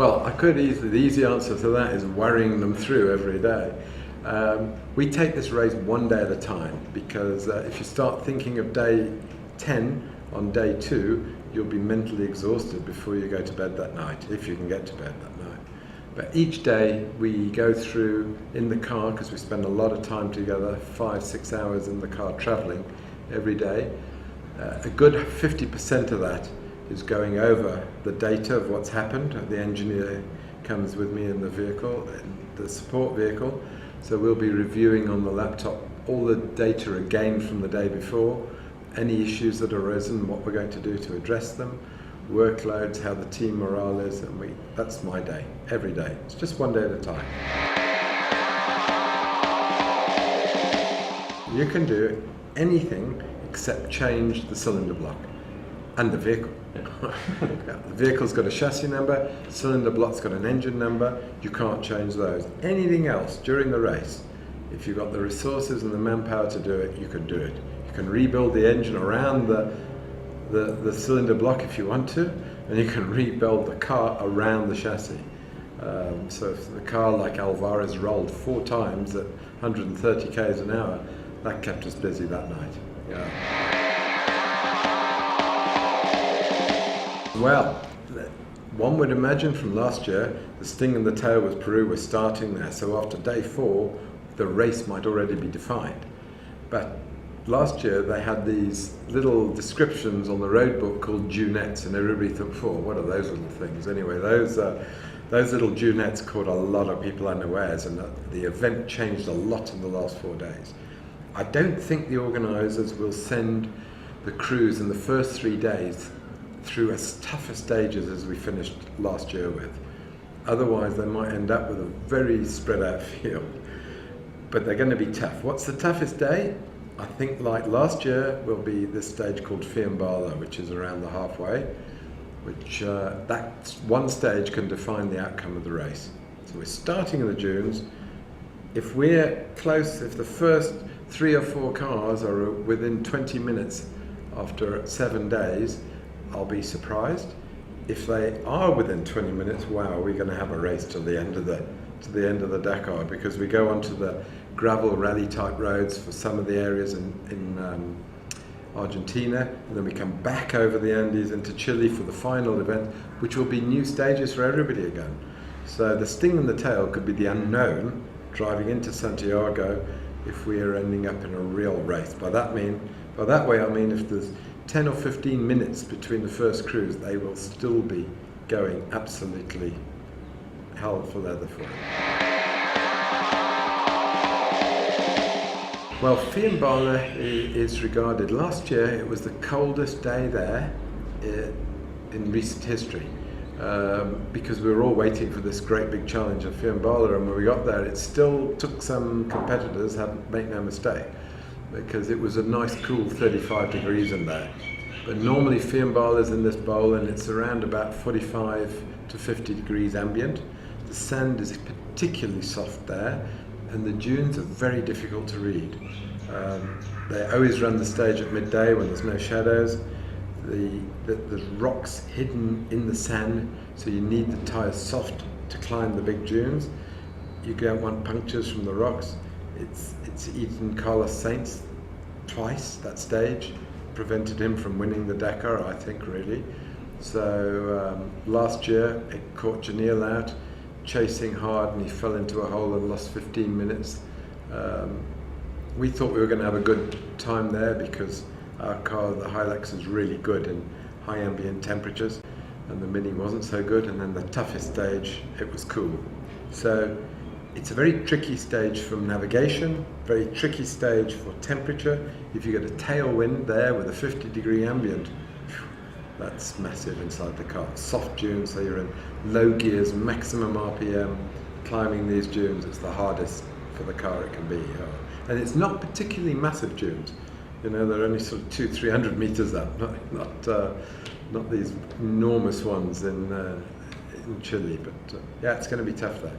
Well, the easy answer to that is worrying them through every day. We take this race one day at a time, because if you start thinking of day 10 on day 2, you'll be mentally exhausted before you go to bed that night, if you can get to bed that night. But each day we go through in the car, because we spend a lot of time together, 5-6 hours in the car traveling every day. A good 50% of that is going over the data of what's happened. The engineer comes with me in the vehicle, in the support vehicle, so we'll be reviewing on the laptop all the data again from the day before, any issues that arisen, what we're going to do to address them, workloads, how the team morale is, and that's my day, every day. It's just one day at a time. You can do anything except change the cylinder block and the vehicle. The vehicle's got a chassis number, cylinder block's got an engine number, you can't change those. Anything else during the race, if you've got the resources and the manpower to do it, you can do it. You can rebuild the engine around the cylinder block if you want to, and you can rebuild the car around the chassis. So if the car, like Alvarez, rolled 4 times at 130 k's an hour, that kept us busy that night. Yeah. Well, one would imagine from last year, the sting in the tail with Peru was starting there, so after day 4, the race might already be defined. But last year they had these little descriptions on the road book called dunettes, and everybody thought, what are those little things? Anyway, those little dunettes caught a lot of people unawares, and the event changed a lot in the last 4 days. I don't think the organisers will send the crews in the first 3 days through as tough a stages as we finished last year with. Otherwise they might end up with a very spread out field. But they're going to be tough. What's the toughest day? I think, like last year, will be this stage called Fiambala, which is around the halfway, which that one stage can define the outcome of the race. So we're starting in the dunes. If we're close, if the first 3 or 4 cars are within 20 minutes after 7 days, I'll be surprised. If they are within 20 minutes, wow, we're going to have a race to the end of the Dakar, because we go onto the gravel rally type roads for some of the areas in Argentina, and then we come back over the Andes into Chile for the final event, which will be new stages for everybody again. So the sting in the tail could be the unknown driving into Santiago if we are ending up in a real race. By that way I mean if there's 10 or 15 minutes between the first crews, they will still be going absolutely hell for leather for it. Well, Fiambala is regarded, last year it was the coldest day there in recent history, because we were all waiting for this great big challenge of Fiambala, and when we got there it still took some competitors, make no mistake, because it was a nice cool 35 degrees in there. But normally Fiambala is in this bowl and it's around about 45 to 50 degrees ambient. The sand is particularly soft there, and the dunes are very difficult to read. They always run the stage at midday when there's no shadows. There's rocks hidden in the sand, so you need the tyres soft to climb the big dunes. You don't want punctures from the rocks. It's eaten Carlos Sainz twice, that stage. Prevented him from winning the Dakar, I think, really. So last year it caught Janil out, chasing hard, and he fell into a hole and lost 15 minutes. We thought we were going to have a good time there because our car, the Hilux, is really good in high ambient temperatures, and the Mini wasn't so good, and then the toughest stage, it was cool. So it's a very tricky stage from navigation, very tricky stage for temperature. If you get a tailwind there with a 50-degree ambient, that's massive inside the car. Soft dunes, so you're in low gears, maximum RPM, climbing these dunes. It's the hardest for the car it can be. And it's not particularly massive dunes. You know, they're only sort of 200-300 meters up, not these enormous ones in Chile. But yeah, it's going to be tough there.